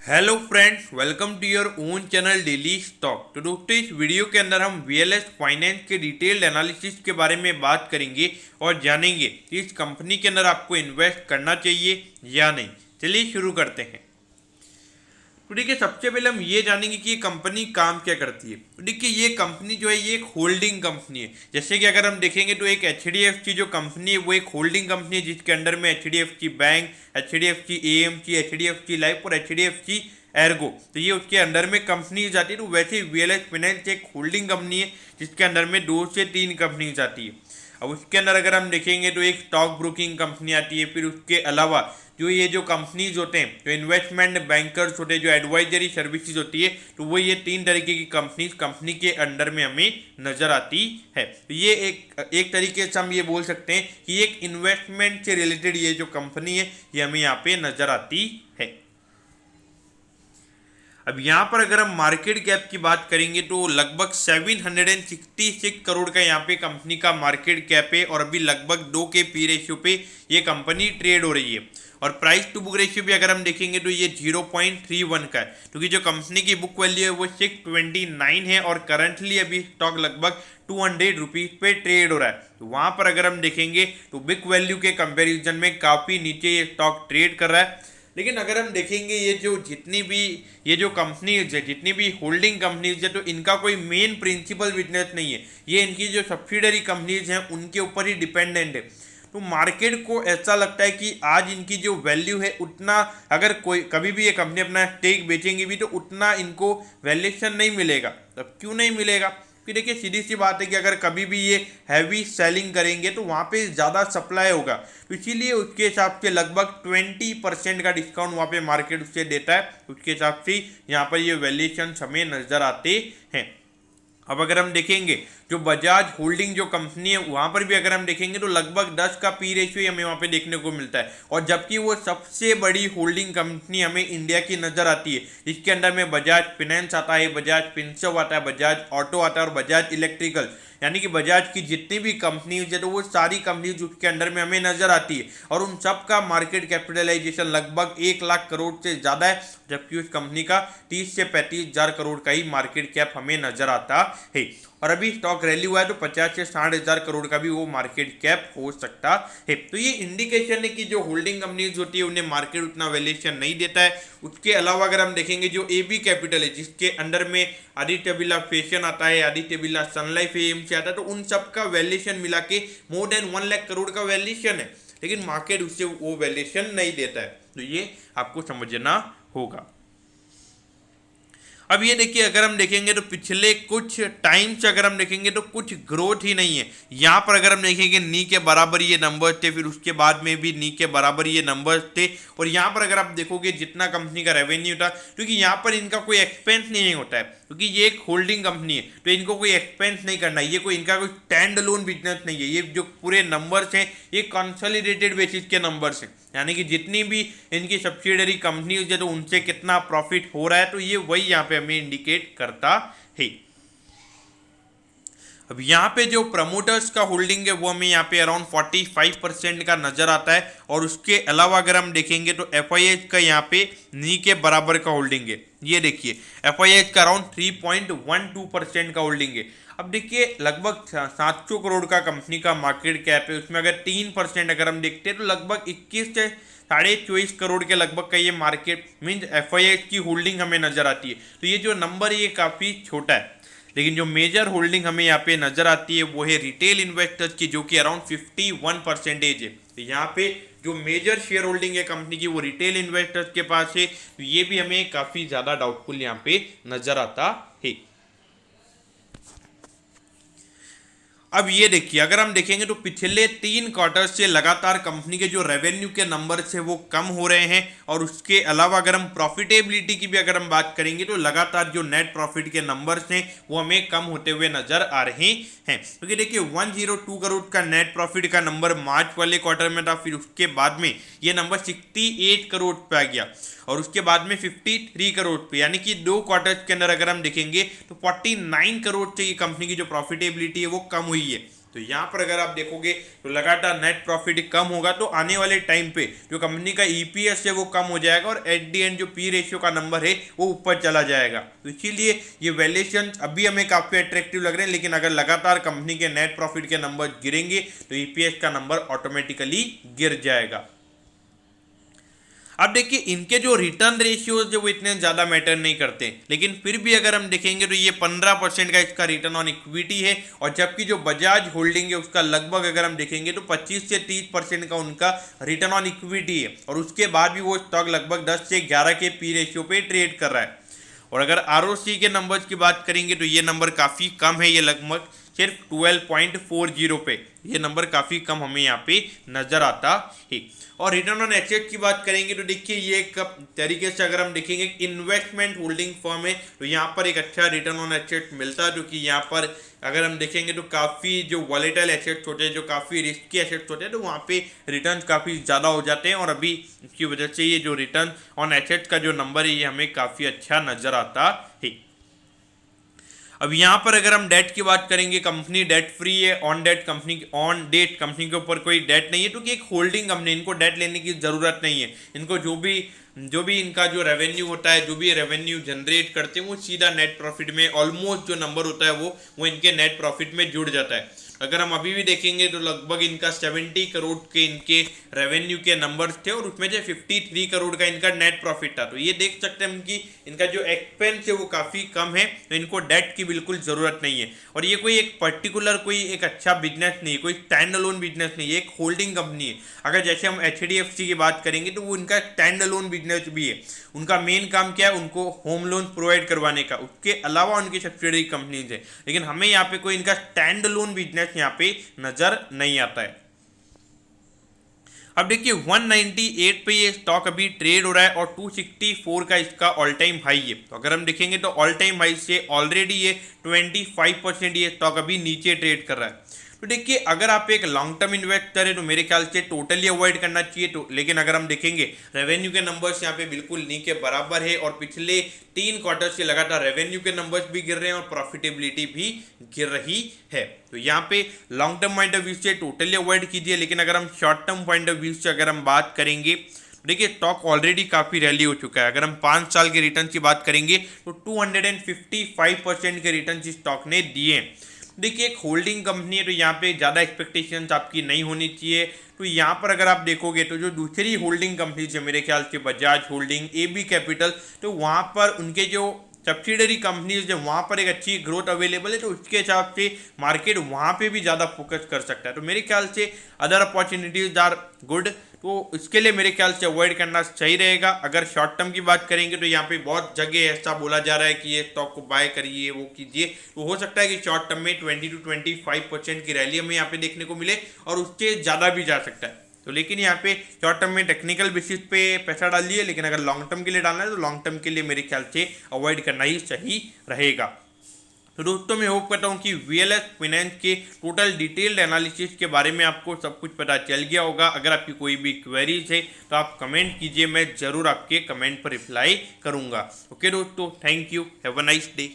Hello friends, welcome to your own channel daily stock. तो दोस्तों, इस वीडियो के अंदर हम वीएलएस फाइनेंस के डिटेल्ड एनालिसिस के बारे में बात करेंगे और जानेंगे कि इस कंपनी के अंदर आपको इन्वेस्ट करना चाहिए या नहीं। चलिए शुरू करते हैं। तो देखिए, सबसे पहले हम ये जानेंगे कि ये कंपनी काम क्या करती है। तो देखिए, ये कंपनी जो है ये एक होल्डिंग कंपनी है। जैसे कि अगर हम देखेंगे तो एक एचडीएफसी जो कंपनी है वो एक होल्डिंग कंपनी है, जिसके अंडर में HDFC bank, HDFC AMC, HDFC life और एचडीएफसी एर्गो, तो ये उसके अंडर में कंपनी जाती है। तो वैसे वीएलएस फाइनेंस एक होल्डिंग कंपनी है जिसके अंदर में 2 से 3 कंपनी आती है। अब उसके अंदर अगर हम देखेंगे तो एक स्टॉक ब्रोकिंग कंपनी आती है। फिर उसके अलावा जो ये जो कंपनीज होते हैं, जो इन्वेस्टमेंट बैंकर्स होते हैं, जो एडवाइजरी सर्विसेज होती है, तो वो ये 3 तरीके की कंपनी के अंडर में हमें नजर आती है। तो ये एक तरीके से हम ये बोल सकते हैं कि एक इन्वेस्टमेंट से रिलेटेड ये जो कंपनी है ये हमें यहाँ पे नजर आती है। अब यहाँ पर अगर हम मार्केट कैप की बात करेंगे तो लगभग 766 करोड़ का यहाँ पे कंपनी का मार्केट कैप है और अभी लगभग 2 के पी रेशियो पे ये कंपनी ट्रेड हो रही है। और प्राइस टू बुक रेशियो भी अगर हम देखेंगे तो ये 0.31 का है, क्योंकि जो कंपनी की बुक वैल्यू है वो 629 है और करंटली अभी स्टॉक लगभग 200 रुपीज पे ट्रेड हो रहा है। तो वहाँ पर अगर हम देखेंगे तो बुक वैल्यू के कंपेरिजन में काफ़ी नीचे ये स्टॉक ट्रेड कर रहा है। लेकिन अगर हम देखेंगे ये जो कंपनीज है, जितनी भी होल्डिंग कंपनीज है, तो इनका कोई मेन प्रिंसिपल बिजनेस नहीं है। ये इनकी जो सब्सिडरी कंपनीज हैं उनके ऊपर ही डिपेंडेंट है। तो मार्केट को ऐसा लगता है कि आज इनकी जो वैल्यू है उतना, अगर कोई कभी भी ये कंपनी अपना स्टेक बेचेंगी भी तो उतना इनको वैल्यूएशन नहीं मिलेगा। तब क्यों नहीं मिलेगा? कि देखिए, सीधी सी बात है कि अगर कभी भी ये हैवी सेलिंग करेंगे तो वहाँ पे ज़्यादा सप्लाई होगा, तो इसीलिए उसके हिसाब से लगभग 20% का डिस्काउंट वहाँ पे मार्केट उससे देता है। उसके हिसाब से यहाँ पर ये वैल्यूएशन हमें नज़र आते हैं। अब अगर हम देखेंगे जो बजाज होल्डिंग जो कंपनी है वहाँ पर भी अगर हम देखेंगे तो लगभग 10 का पी रेशियो हमें वहाँ पे देखने को मिलता है। और जबकि वो सबसे बड़ी होल्डिंग कंपनी हमें इंडिया की नज़र आती है, इसके अंदर में बजाज फिनेंस आता है, बजाज फिनसर्व आता है, बजाज ऑटो आता है और बजाज इलेक्ट्रिकल, यानी कि बजाज की जितनी भी कंपनीज है तो वो सारी कंपनीज उसके अंडर में हमें नजर आती है। और उन सब का मार्केट कैपिटलाइजेशन लगभग 1 लाख करोड़ से ज़्यादा है, जबकि उस कंपनी का 30 से 35 हजार करोड़ का ही मार्केट कैप हमें नजर आता है। और अभी स्टॉक रैली हुआ है तो 50 से 60 हजार करोड़ का भी वो मार्केट कैप हो सकता है। तो ये इंडिकेशन है कि जो होल्डिंग कंपनीज होती है उन्हें मार्केट उतना वैल्यूएशन नहीं देता है। उसके अलावा अगर हम देखेंगे जो एबी कैपिटल है, जिसके अंडर में आदित्य बिरला फैशन आता है, आदित्य बिरला सन लाइफ एएमसी आता है, तो उन सब का वैल्यूएशन मिला के मोर देन 1 लाख करोड़ का वैल्यूएशन है, लेकिन मार्केट उससे वो वैल्यूएशन नहीं देता है। तो ये आपको समझना होगा। अब ये देखिए, अगर हम देखेंगे तो पिछले कुछ टाइम से अगर हम देखेंगे तो कुछ ग्रोथ ही नहीं है। यहाँ पर अगर हम देखेंगे नी के बराबर ये नंबर्स थे, फिर उसके बाद में भी नी के बराबर ये नंबर्स थे। और यहाँ पर अगर आप देखोगे जितना कंपनी का रेवेन्यू था, क्योंकि यहाँ पर इनका कोई एक्सपेंस नहीं होता है, क्योंकि ये एक होल्डिंग कंपनी है तो इनको कोई एक्सपेंस नहीं करना है। ये कोई इनका कोई स्टैंड अलोन बिजनेस नहीं है। ये जो पूरे नंबर्स हैं ये कंसोलिडेटेड बेसिस के नंबर्स हैं, यानी कि जितनी भी इनकी सब्सिडरी कंपनीज है तो उनसे कितना प्रॉफिट हो रहा है, तो ये वही यहाँ पे हमें इंडिकेट करता है। अब यहाँ पे जो प्रमोटर्स का होल्डिंग है वो हमें यहाँ पे अराउंड 45% का नजर आता है। और उसके अलावा अगर हम देखेंगे तो एफआईएच का यहाँ पे नी के बराबर का होल्डिंग है। ये देखिए, एफआईएच का अराउंड 3.12% का होल्डिंग है। अब देखिए, लगभग 700 करोड़ का कंपनी का मार्केट कैप है, उसमें अगर 3% अगर हम देखते हैं तो लगभग 21 से 24.5 करोड़ के लगभग का ये मार्केट मीन्स एफआईएच की होल्डिंग हमें नजर आती है। तो ये जो नंबर है ये काफ़ी छोटा है। लेकिन जो मेजर होल्डिंग हमें यहाँ पे नजर आती है वो है रिटेल इन्वेस्टर्स की, जो कि अराउंड 51% है। तो यहाँ पे जो मेजर शेयर होल्डिंग है कंपनी की वो रिटेल इन्वेस्टर्स के पास है, तो ये भी हमें काफ़ी ज़्यादा डाउटफुल यहाँ पे नजर आता है। अब ये देखिए, अगर हम देखेंगे तो पिछले 3 क्वार्टर से लगातार कंपनी के जो रेवेन्यू के नंबर्स है वो कम हो रहे हैं। और उसके अलावा अगर हम प्रॉफिटेबिलिटी की भी अगर हम बात करेंगे तो लगातार जो नेट प्रॉफिट के नंबर्स हैं वो हमें कम होते हुए नजर आ रहे हैं। क्योंकि देखिए, 102 करोड़ का नेट प्रॉफिट का नंबर मार्च वाले क्वार्टर में था, फिर उसके बाद में ये नंबर 68 करोड़ पे आ गया और उसके बाद में 53 करोड़ पे, यानी कि 2 क्वार्टर्स के अंदर अगर हम देखेंगे तो 49 करोड़ से ये कंपनी की जो प्रॉफिटेबिलिटी है वो कम हुई है। तो यहाँ पर अगर आप देखोगे तो लगातार नेट प्रॉफिट कम होगा तो आने वाले टाइम पे जो कंपनी का ईपीएस है वो कम हो जाएगा और एट दी एंड जो पी रेशियो का नंबर है वो ऊपर चला जाएगा। तो इसीलिए ये वैल्यूएशन अभी हमें काफी अट्रैक्टिव लग रहे हैं, लेकिन अगर लगातार कंपनी के नेट प्रॉफिट के नंबर गिरेंगे तो ईपीएस का नंबर ऑटोमेटिकली गिर जाएगा। अब देखिए इनके जो रिटर्न रेशियोज जो वो इतने ज़्यादा मैटर नहीं करते, लेकिन फिर भी अगर हम देखेंगे तो ये 15% का इसका रिटर्न ऑन इक्विटी है, और जबकि जो बजाज होल्डिंग है उसका लगभग अगर हम देखेंगे तो 25 से 30% का उनका रिटर्न ऑन इक्विटी है, और उसके बाद भी वो स्टॉक लगभग 10 से 11 के पी रेशियो पे ट्रेड कर रहा है। और अगर आरओसी के नंबर्स की बात करेंगे तो ये नंबर काफ़ी कम है, ये लगभग सिर्फ 12.40 पे, ये नंबर काफ़ी कम हमें यहाँ पे नज़र आता है। और रिटर्न ऑन एसेट की बात करेंगे तो देखिए ये एक तरीके से अगर हम देखेंगे इन्वेस्टमेंट होल्डिंग फर्म है तो यहाँ पर एक अच्छा रिटर्न ऑन एसेट मिलता है, जो कि यहाँ पर अगर हम देखेंगे तो काफ़ी जो वॉलेटाइल एसेट्स होते हैं, जो काफ़ी रिस्की एसेट्स होते हैं, तो वहाँ पे रिटर्न काफ़ी ज़्यादा हो जाते हैं, और अभी इसकी वजह से ये जो रिटर्न ऑन एसेट्स का जो नंबर है ये हमें काफ़ी अच्छा नज़र आता है। अब यहाँ पर अगर हम डेट की बात करेंगे, कंपनी डेट फ्री है, ऑन डेट कंपनी के ऊपर कोई डेट नहीं है, क्योंकि एक होल्डिंग कंपनी, इनको डेट लेने की ज़रूरत नहीं है। इनको जो भी इनका जो रेवेन्यू होता है, जो भी रेवेन्यू जनरेट करते हैं वो सीधा नेट प्रॉफिट में, ऑलमोस्ट जो नंबर होता है वो इनके नेट प्रॉफिट में जुड़ जाता है। अगर हम अभी भी देखेंगे तो लगभग इनका 70 करोड़ के इनके रेवेन्यू के नंबर्स थे, और उसमें से 53 करोड़ का इनका नेट प्रॉफिट था। तो ये देख सकते हैं हम कि इनका जो एक्सपेंस है वो काफ़ी कम है, तो इनको डेट की बिल्कुल ज़रूरत नहीं है। और ये कोई एक पर्टिकुलर कोई एक अच्छा बिजनेस नहीं है, कोई स्टैंड अलोन बिजनेस नहीं है, एक होल्डिंग कंपनी है। अगर जैसे हम एचडीएफसी की बात करेंगे तो वो इनका स्टैंड अलोन बिजनेस भी है। उनका मेन काम क्या है, उनको होम लोन प्रोवाइड करवाने का, उसके अलावा उनकी सब्सिडरी कंपनीज है, लेकिन हमें यहाँ पे कोई इनका स्टैंड अलोन बिजनेस यहाँ पे नजर नहीं आता है। अब देखिए 198 पे ये स्टॉक अभी ट्रेड हो रहा है, और 264 का इसका ऑल टाइम हाई है। तो अगर हम देखेंगे तो ऑल टाइम हाई से ऑलरेडी ये 25% ये स्टॉक अभी नीचे ट्रेड कर रहा है। तो देखिए अगर आप एक लॉन्ग टर्म इन्वेस्टर है तो मेरे ख्याल से टोटली अवॉइड करना चाहिए। तो लेकिन अगर हम देखेंगे रेवेन्यू के नंबर्स यहाँ पे बिल्कुल नी के बराबर है, और पिछले 3 क्वार्टर से लगातार रेवेन्यू के नंबर्स भी गिर रहे हैं और प्रॉफिटेबिलिटी भी गिर रही है। तो यहाँ पे long term point of view से टोटली अवॉइड कीजिए। लेकिन अगर हम short term point of view से अगर हम बात करेंगे, देखिए स्टॉक ऑलरेडी काफ़ी रैली हो चुका है। अगर हम 5 साल के रिटर्न की बात करेंगे तो 255% के रिटर्न इस स्टॉक ने दिए। देखिए एक होल्डिंग कंपनी है तो यहाँ पे ज़्यादा एक्सपेक्टेशंस आपकी नहीं होनी चाहिए। तो यहाँ पर अगर आप देखोगे तो जो दूसरी होल्डिंग कंपनीज है, मेरे ख्याल से बजाज होल्डिंग, एबी कैपिटल, तो वहाँ पर उनके जो सब्सिडरी कंपनीज है वहाँ पर एक अच्छी ग्रोथ अवेलेबल है, तो उसके हिसाब से मार्केट वहाँ पे भी ज़्यादा फोकस कर सकता है। तो मेरे ख्याल से अदर अपॉर्चुनिटीज आर गुड, तो इसके लिए मेरे ख्याल से अवॉइड करना सही रहेगा। अगर शॉर्ट टर्म की बात करेंगे तो यहाँ पे बहुत जगह ऐसा बोला जा रहा है कि ये स्टॉक को बाय करिए, वो कीजिए, तो हो सकता है कि शॉर्ट टर्म में 20 to 25% की रैली हमें यहाँ पे देखने को मिले, और उससे ज़्यादा भी जा सकता है। तो लेकिन यहाँ पे शॉर्ट टर्म में टेक्निकल बेसिस पे पैसा डालिए, लेकिन अगर लॉन्ग टर्म के लिए डालना है तो लॉन्ग टर्म के लिए मेरे ख्याल से अवॉइड करना ही सही रहेगा। तो दोस्तों मैं होप करता हूँ कि वीएलएस फाइनेंस के टोटल डिटेल्ड एनालिसिस के बारे में आपको सब कुछ पता चल गया होगा। अगर आपकी कोई भी क्वेरीज है तो आप कमेंट कीजिए, मैं ज़रूर आपके कमेंट पर रिप्लाई करूँगा। ओके दोस्तों, thank you, have a nice day.